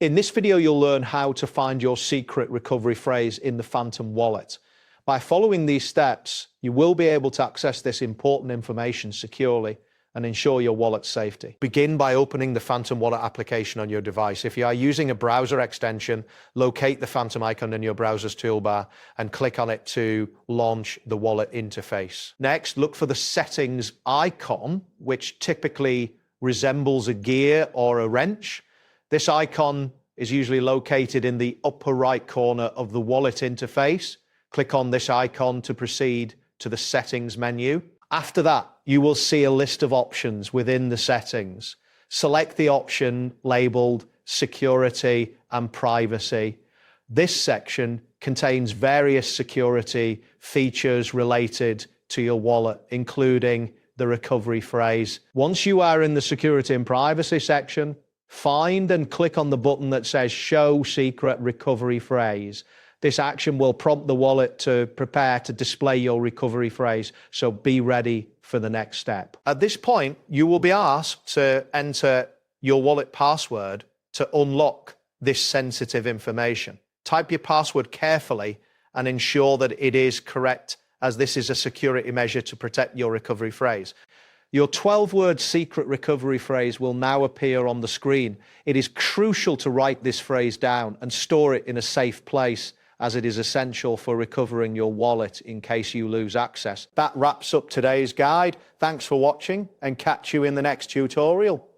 In this video, you'll learn how to find your secret recovery phrase in the Phantom wallet. By following these steps, you will be able to access this important information securely and ensure your wallet's safety. Begin by opening the Phantom Wallet application on your device. If you are using a browser extension, locate the Phantom icon in your browser's toolbar and click on it to launch the wallet interface. Next, look for the settings icon, which typically resembles a gear or a wrench. This icon is usually located in the upper right corner of the wallet interface. Click on this icon to proceed to the settings menu. After that, you will see a list of options within the settings. Select the option labeled Security and Privacy. This section contains various security features related to your wallet, including the recovery phrase. Once you are in the Security and Privacy section, find and click on the button that says Show Secret Recovery Phrase. This action will prompt the wallet to prepare to display your recovery phrase, so be ready for the next step. At this point, you will be asked to enter your wallet password to unlock this sensitive information. Type your password carefully and ensure that it is correct, as this is a security measure to protect your recovery phrase. Your 12-word secret recovery phrase will now appear on the screen. It is crucial to write this phrase down and store it in a safe place, as it is essential for recovering your wallet in case you lose access. That wraps up today's guide. Thanks for watching and catch you in the next tutorial.